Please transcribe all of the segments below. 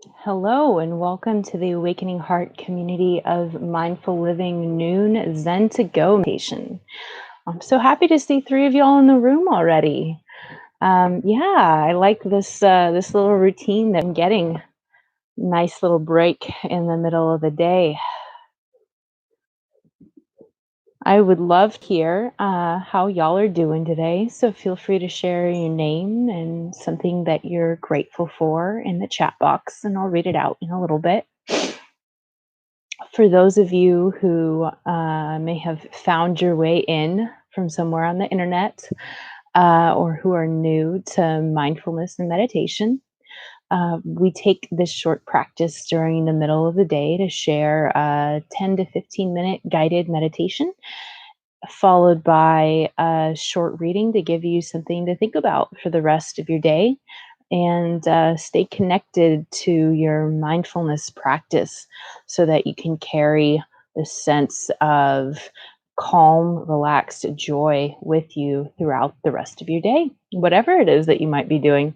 Hello, and welcome to the Awakening Heart community of Mindful Living Noon Zen to Go meditation. I'm so happy to see three of y'all in the room already. Yeah, I like this little routine that I'm getting. Nice little break in the middle of the day. I would love to hear how y'all are doing today. So feel free to share your name and something that you're grateful for in the chat box, and I'll read it out in a little bit. For those of you who may have found your way in from somewhere on the internet or who are new to mindfulness and meditation, we take this short practice during the middle of the day to share a 10 to 15-minute guided meditation, followed by a short reading to give you something to think about for the rest of your day and stay connected to your mindfulness practice so that you can carry the sense of calm, relaxed joy with you throughout the rest of your day, whatever it is that you might be doing.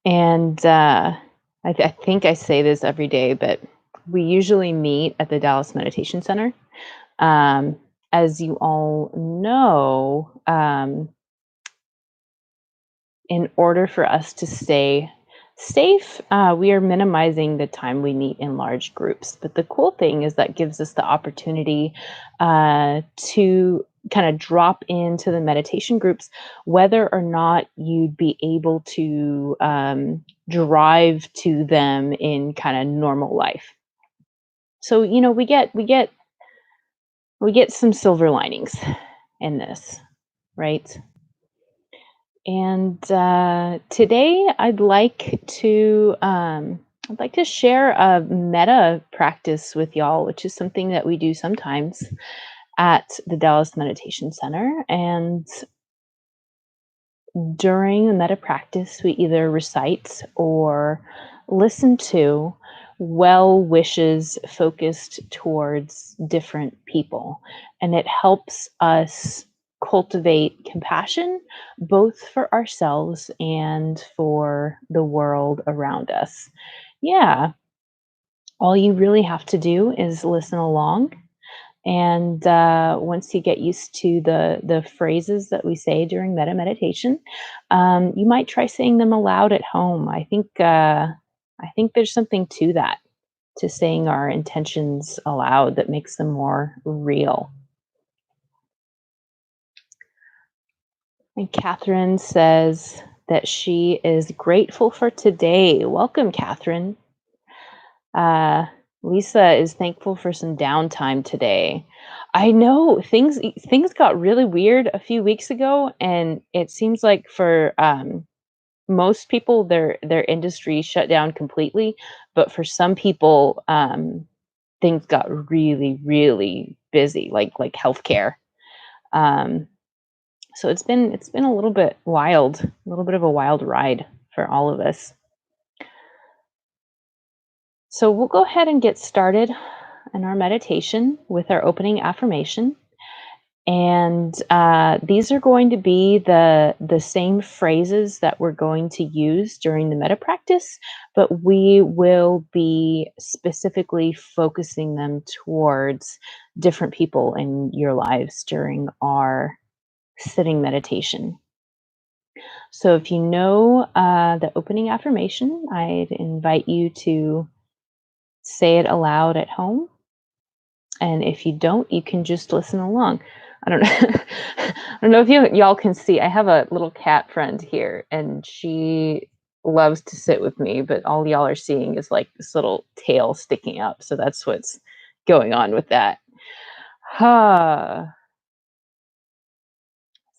And I think I say this every day, but we usually meet at the Dallas Meditation Center. Um, as you all know, in order for us to stay safe, we are minimizing the time we meet in large groups. But the cool thing is that gives us the opportunity to kind of drop into the meditation groups, whether or not you'd be able to drive to them in kind of normal life. So we get some silver linings in this, right? And today I'd like to share a metta practice with y'all, which is something that we do sometimes at the Dallas Meditation Center. And during the metta practice, we either recite or listen to well wishes focused towards different people. And it helps us cultivate compassion both for ourselves and for the world around us. Yeah, all you really have to do is listen along, and once you get used to the phrases that we say during meditation, you might try saying them aloud at home. I think there's something to that, to saying our intentions aloud that makes them more real. And Catherine says that she is grateful for today. Welcome, Catherine. Uh, Lisa is thankful for some downtime today. I know things got really weird a few weeks ago, and it seems like for most people, their industry shut down completely. But for some people, things got really, really busy, like healthcare. Um, so it's been a little bit wild, a little bit of a wild ride for all of us. So we'll go ahead and get started in our meditation with our opening affirmation. And these are going to be the same phrases that we're going to use during the meta practice, but we will be specifically focusing them towards different people in your lives during our sitting meditation. So if you know the opening affirmation, I'd invite you to say it aloud at home. And if you don't, you can just listen along. I don't know. I don't know if y'all can see. I have a little cat friend here, and she loves to sit with me, but all y'all are seeing is like this little tail sticking up. So that's what's going on with that. Ah.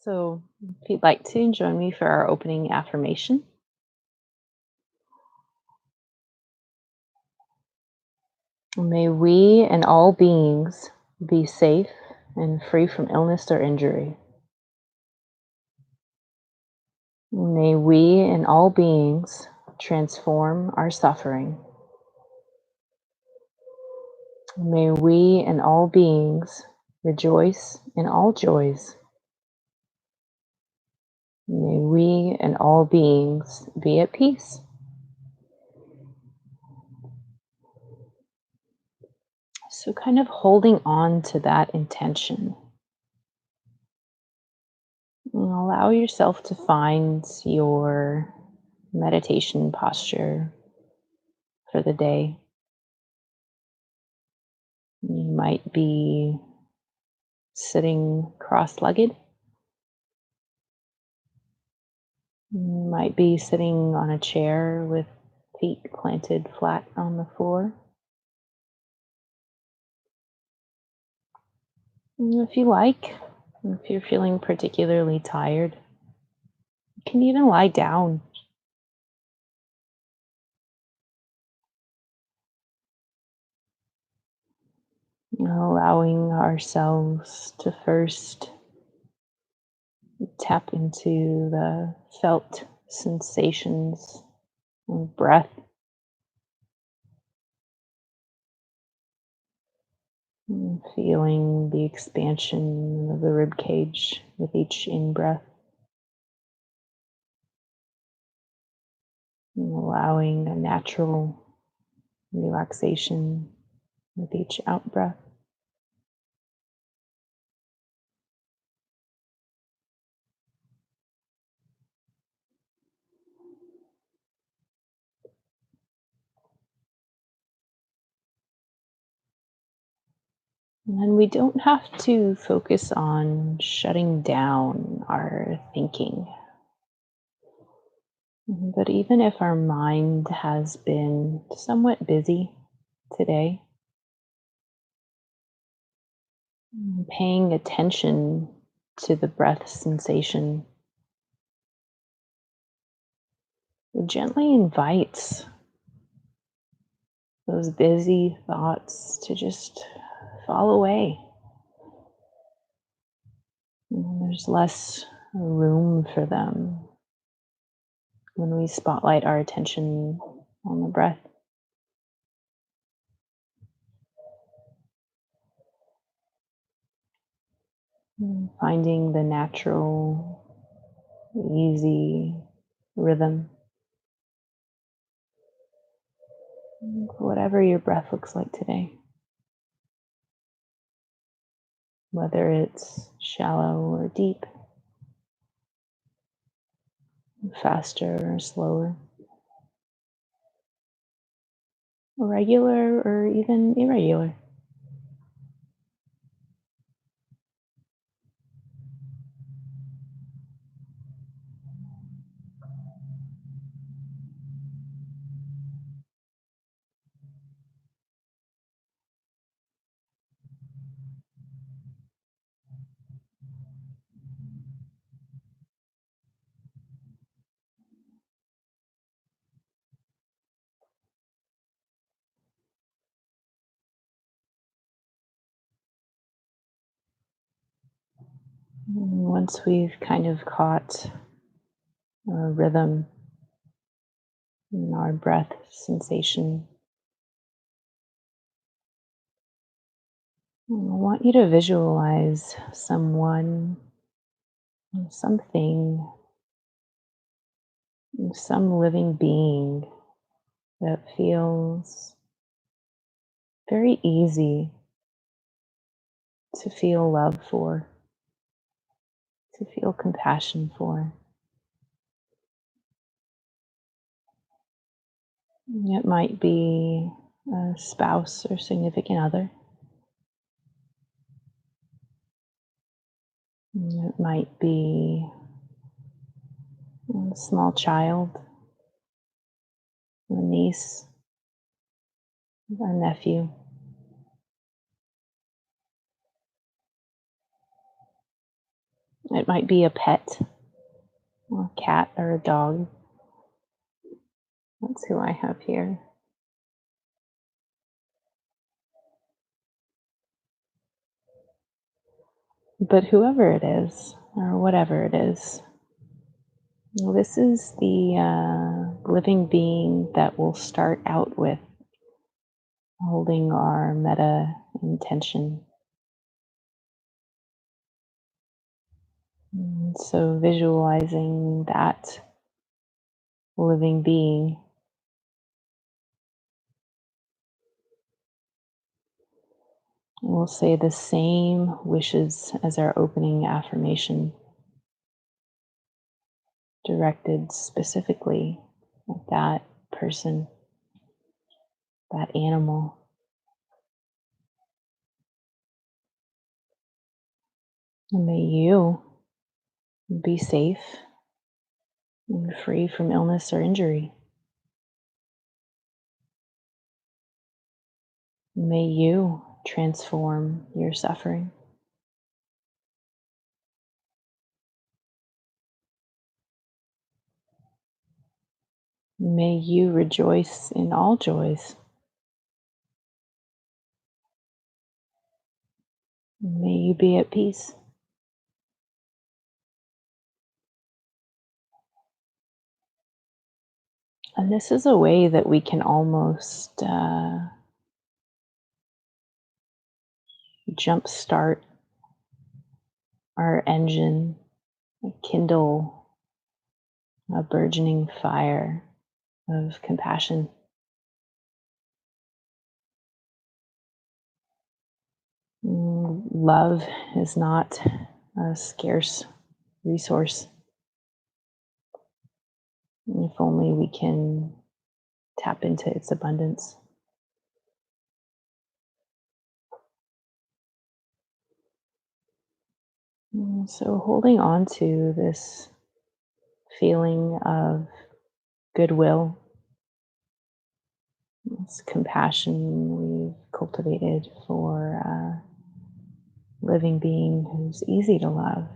So if you'd like to join me for our opening affirmation. May we and all beings be safe and free from illness or injury. May we and all beings transform our suffering. May we and all beings rejoice in all joys. May we and all beings be at peace. So, kind of holding on to that intention. And allow yourself to find your meditation posture for the day. You might be sitting cross legged, you might be sitting on a chair with feet planted flat on the floor. And if you like, if you're feeling particularly tired, you can even lie down. Allowing ourselves to first tap into the felt sensations of breath, and feeling the expansion of the rib cage with each in breath, and allowing a natural relaxation with each out breath. And then we don't have to focus on shutting down our thinking. But even if our mind has been somewhat busy today, paying attention to the breath sensation gently invites those busy thoughts to just fall away. There's less room for them when we spotlight our attention on the breath. Finding the natural, easy rhythm, whatever your breath looks like today. Whether it's shallow or deep, faster or slower, regular or even irregular. Once we've kind of caught our rhythm and our breath sensation, I want you to visualize someone, something, some living being that feels very easy to feel love for, to feel compassion for. It might be a spouse or significant other. It might be a small child, a niece, a nephew. It might be a pet, a cat or a dog. That's who I have here. But whoever it is, or whatever it is, this is the living being that we'll start out with, holding our meta intention. So visualizing that living being will say the same wishes as our opening affirmation, directed specifically at that person, that animal. And may you be safe and free from illness or injury. May you transform your suffering. May you rejoice in all joys. May you be at peace. And this is a way that we can almost jumpstart our engine, kindle a burgeoning fire of compassion. Love is not a scarce resource. If only we can tap into its abundance. So holding on to this feeling of goodwill, this compassion we've cultivated for a living being who's easy to love.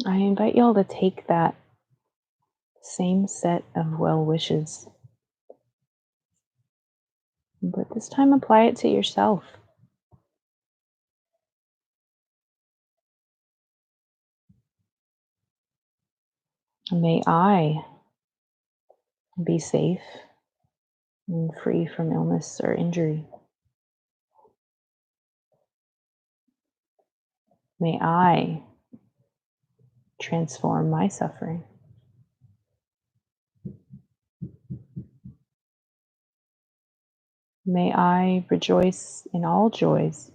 I invite y'all to take that same set of well wishes, but this time apply it to yourself. May I be safe and free from illness or injury. May I transform my suffering. May I rejoice in all joys.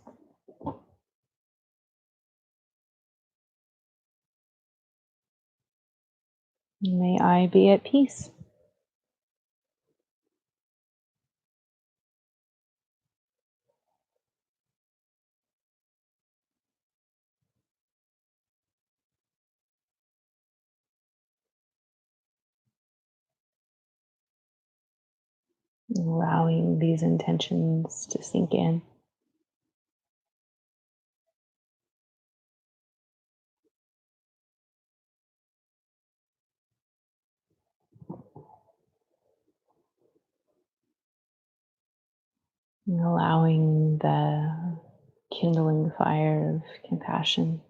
May I be at peace. Allowing these intentions to sink in. And allowing the kindling fire of compassion,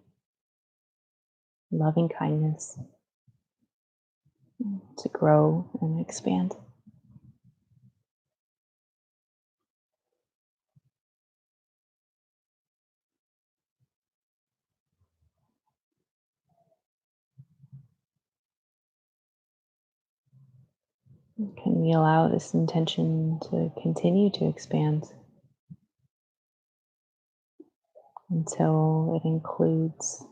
loving kindness to grow and expand. Can we allow this intention to continue to expand until it includes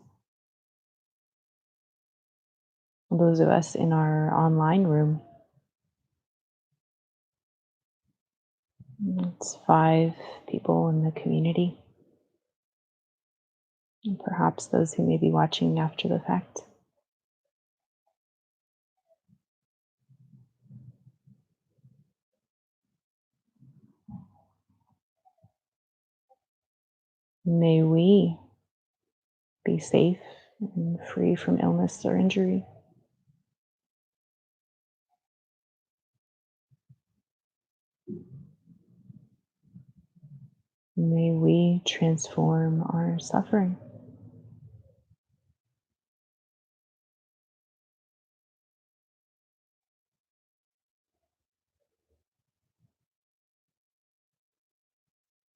those of us in our online room? It's 5 people in the community, and perhaps those who may be watching after the fact. May we be safe and free from illness or injury. May we transform our suffering.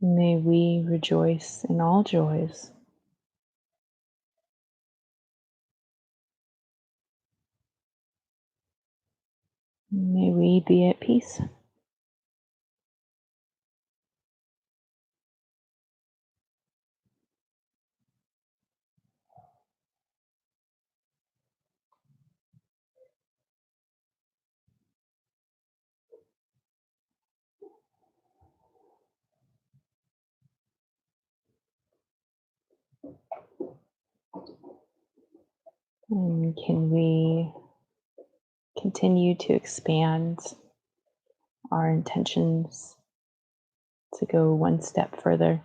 May we rejoice in all joys. May we be at peace. And can we continue to expand our intentions to go one step further,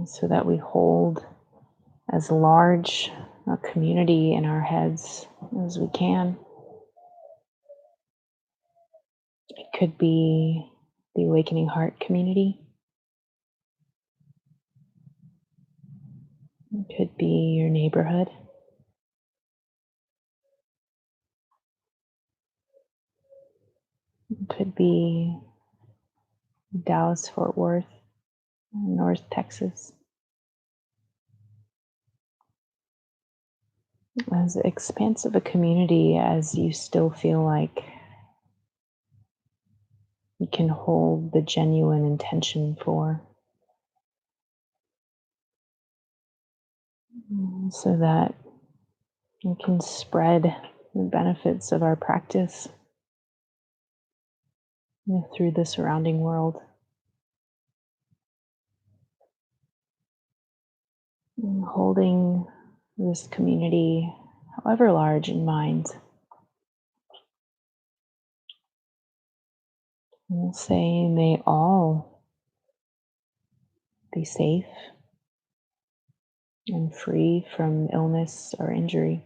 so that we hold as large a community in our heads as we can. It could be the Awakening Heart community. It could be your neighborhood. It could be Dallas, Fort Worth, North Texas. As expansive a community as you still feel like you can hold the genuine intention for, so that we can spread the benefits of our practice through the surrounding world. And holding this community, however large, in mind. We'll say, may all be safe and free from illness or injury.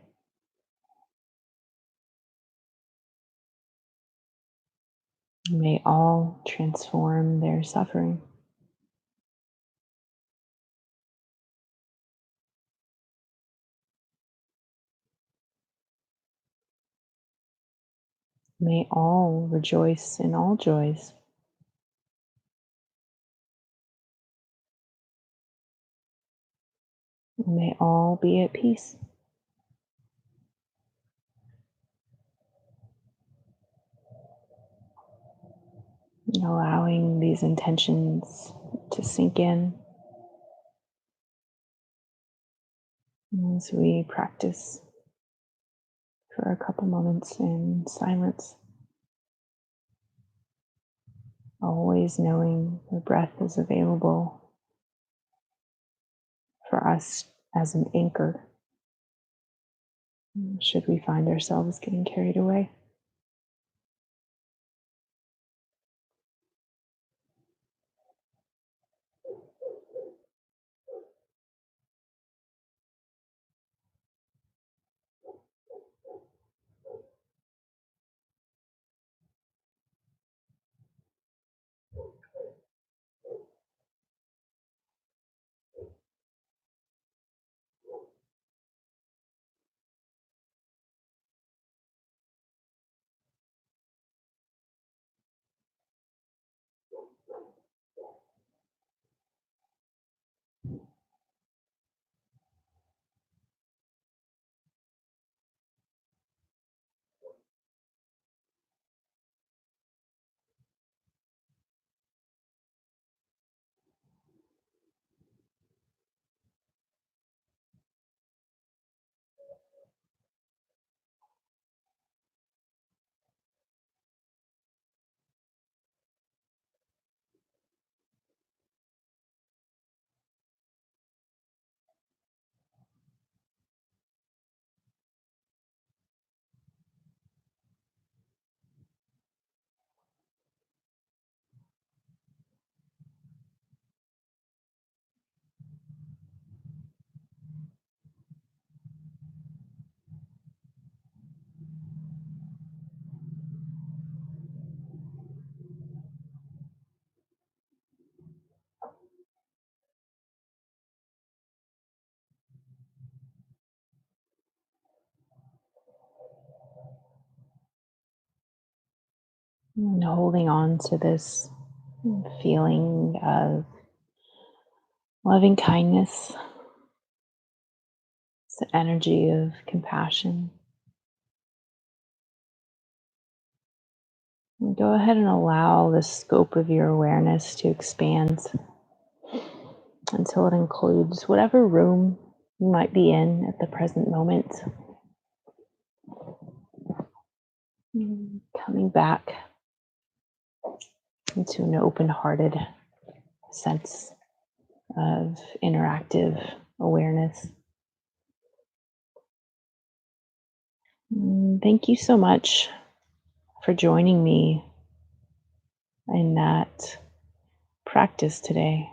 May all transform their suffering. May all rejoice in all joys. May all be at peace. Allowing these intentions to sink in as we practice for a couple moments in silence. Always knowing the breath is available for us as an anchor, should we find ourselves getting carried away. And holding on to this feeling of loving kindness, this energy of compassion. And go ahead and allow the scope of your awareness to expand until it includes whatever room you might be in at the present moment. Coming back into an open-hearted sense of interactive awareness. Thank you so much for joining me in that practice today.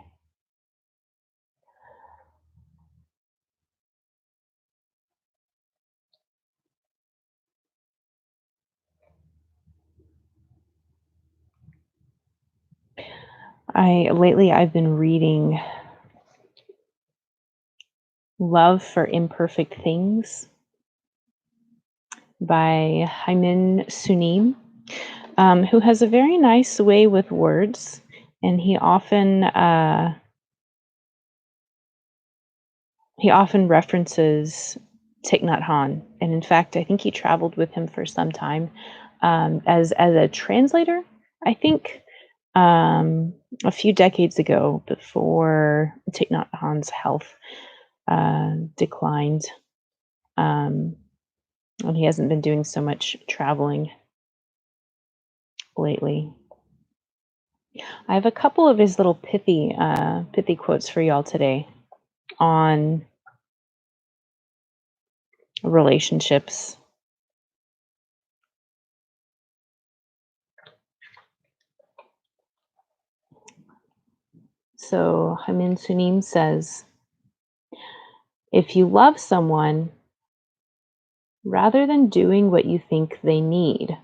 I've been reading Love for Imperfect Things by Hyman Sunim, who has a very nice way with words, and he often references Thich Nhat Hanh, and in fact, I think he traveled with him for some time as a translator. I think a few decades ago, before Thich Nhat Hanh's health declined, and he hasn't been doing so much traveling lately. I have a couple of his little pithy quotes for y'all today on relationships. So Hamin Sunim says, if you love someone, rather than doing what you think they need,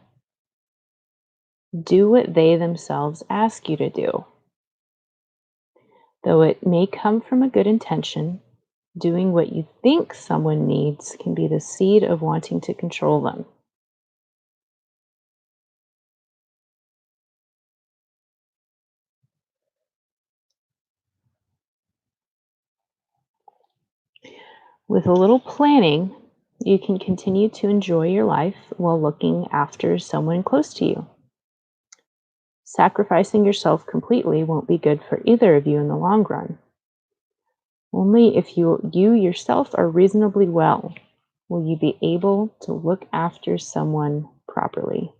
do what they themselves ask you to do. Though it may come from a good intention, doing what you think someone needs can be the seed of wanting to control them. With a little planning, you can continue to enjoy your life while looking after someone close to you. Sacrificing yourself completely won't be good for either of you in the long run. Only if you yourself are reasonably well will you be able to look after someone properly.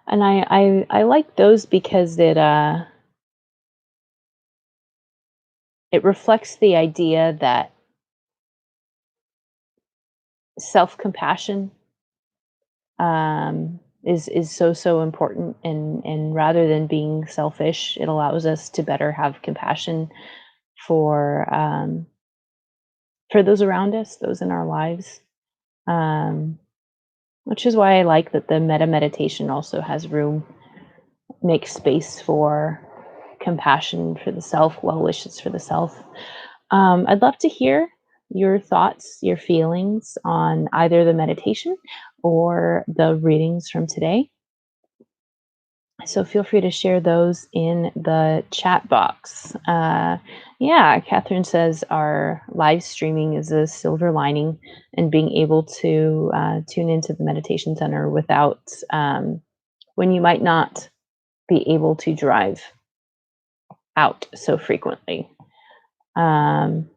And I like those because it reflects the idea that self-compassion is so important, and rather than being selfish, it allows us to better have compassion for for those around us, those in our lives. Um, which is why I like that the meta meditation also has room, makes space for compassion for the self, well wishes for the self. I'd love to hear your thoughts, your feelings on either the meditation or the readings from today. So feel free to share those in the chat box. Yeah, Catherine says our live streaming is a silver lining, and being able to tune into the meditation center without, when you might not be able to drive out so frequently. Um,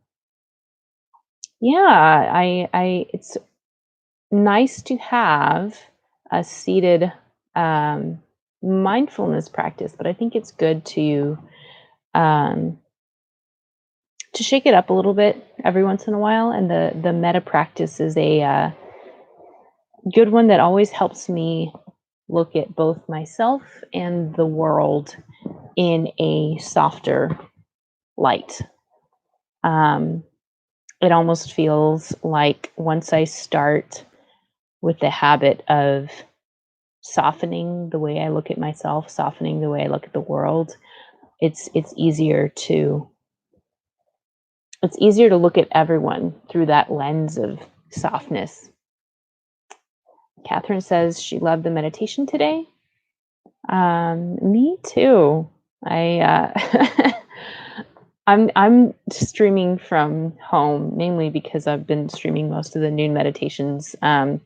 yeah, it's nice to have a seated mindfulness practice, but I think it's good um, to shake it up a little bit every once in a while. And the meta practice is a good one that always helps me look at both myself and the world in a softer light. It almost feels like once I start with the habit of softening the way I look at myself, softening the way I look at the world, it's easier to It's easier to look at everyone through that lens of softness. Catherine says she loved the meditation today. Me too. I I'm streaming from home mainly because I've been streaming most of the noon meditations. And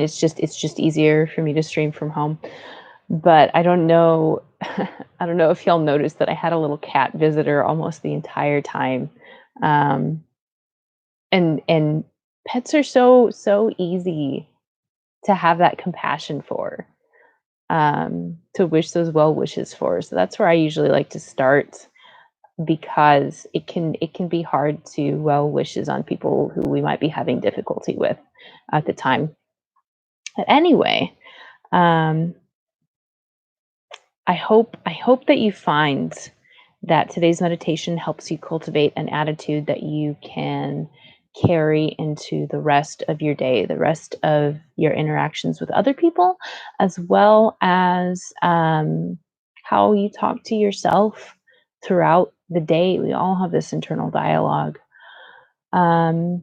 it's just easier for me to stream from home. But I don't know I don't know if y'all noticed that I had a little cat visitor almost the entire time. Um, and pets are so easy to have that compassion for, to wish those well wishes for. So that's where I usually like to start because it can be hard to well wishes on people who we might be having difficulty with at the time. But anyway, um, I hope that you find that today's meditation helps you cultivate an attitude that you can carry into the rest of your day, the rest of your interactions with other people, as well as how you talk to yourself throughout the day. We all have this internal dialogue. Um,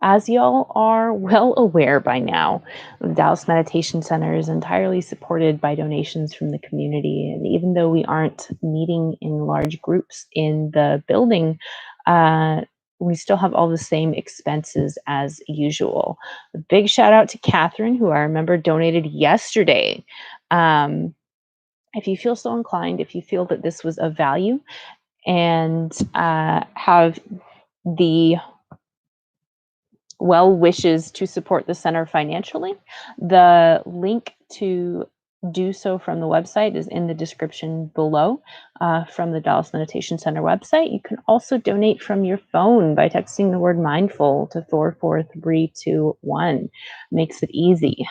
as y'all are well aware by now, the Dallas Meditation Center is entirely supported by donations from the community. And even though we aren't meeting in large groups in the building, uh, we still have all the same expenses as usual. A big shout out to Catherine, who I remember donated yesterday. Um, if you feel so inclined, if you feel that this was of value and have the well wishes to support the center financially, the link to do so from the website is in the description below, from the Dallas Meditation Center website. You can also donate from your phone by texting the word mindful to 44321. Makes it easy.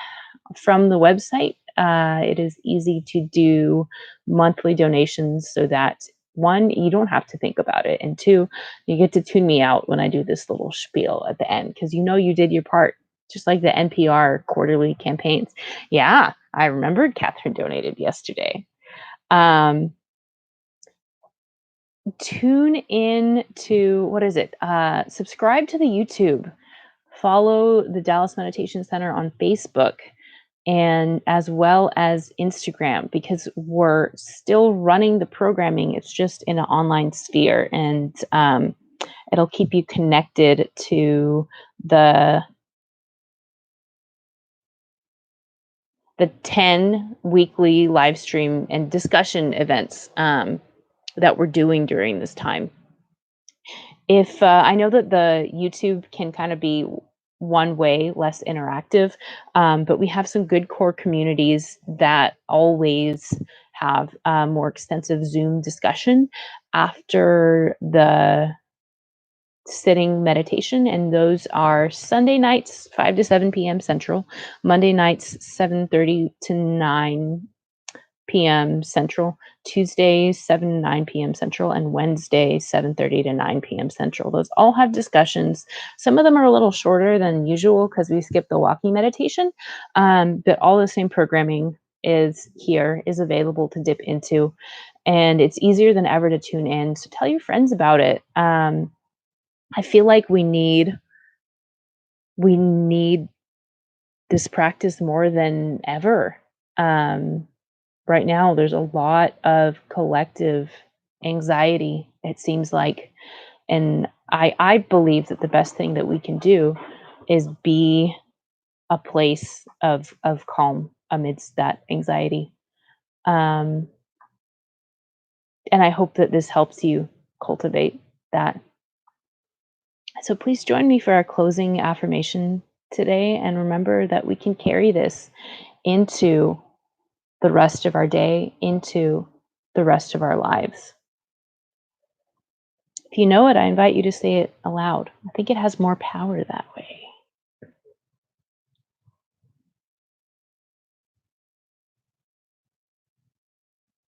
From the website, it is easy to do monthly donations so that one, you don't have to think about it, and two, you get to tune me out when I do this little spiel at the end because you know you did your part, just like the NPR quarterly campaigns. Yeah, I remembered Catherine donated yesterday. Um, Tune in to what is it? Subscribe to the YouTube. Follow the Dallas Meditation Center on Facebook and as well as Instagram because we're still running the programming. It's just in an online sphere, and it'll keep you connected to the the 10 weekly live stream and discussion events that we're doing during this time. If I know that the YouTube can kind of be one way, less interactive, but we have some good core communities that always have more extensive Zoom discussion after the sitting meditation, and those are Sunday nights 5 to 7 p.m. Central, Monday nights 7:30 to 9 p.m. Central, Tuesdays 7 to 9 p.m. Central, and Wednesday 7:30 to 9 p.m. Central. Those all have discussions. Some of them are a little shorter than usual because we skip the walking meditation, but all the same programming is available to dip into, and it's easier than ever to tune in. So tell your friends about it. I feel like we need this practice more than ever. Um, right now, there's a lot of collective anxiety, it seems like. And I believe that the best thing that we can do is be a place of calm amidst that anxiety. Um, and I hope that this helps you cultivate that. So please join me for our closing affirmation today. And remember that we can carry this into the rest of our day, into the rest of our lives. If you know it, I invite you to say it aloud. I think it has more power that way.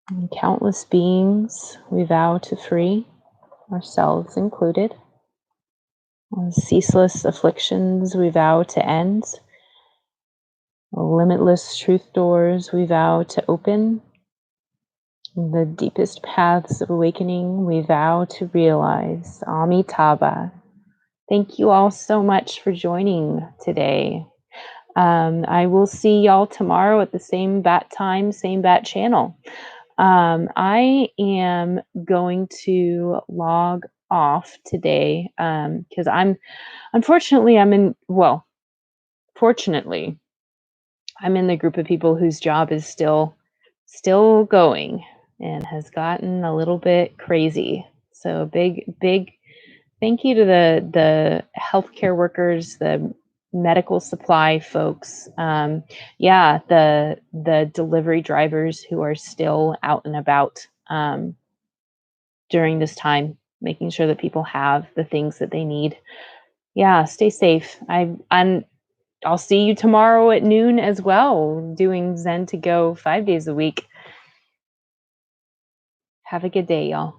And countless beings we vow to free, ourselves included. On ceaseless afflictions we vow to end. Limitless truth doors we vow to open. The deepest paths of awakening we vow to realize. Amitabha. Thank you all so much for joining today. I will see y'all tomorrow at the same bat time, same bat channel. I am going to log off today because unfortunately, fortunately, I'm in the group of people whose job is still going and has gotten a little bit crazy. So big thank you to the healthcare workers, the medical supply folks, yeah, the delivery drivers who are still out and about during this time, making sure that people have the things that they need. Yeah, stay safe. I'll see you tomorrow at noon as well, doing Zen to Go 5 days a week. Have a good day, y'all.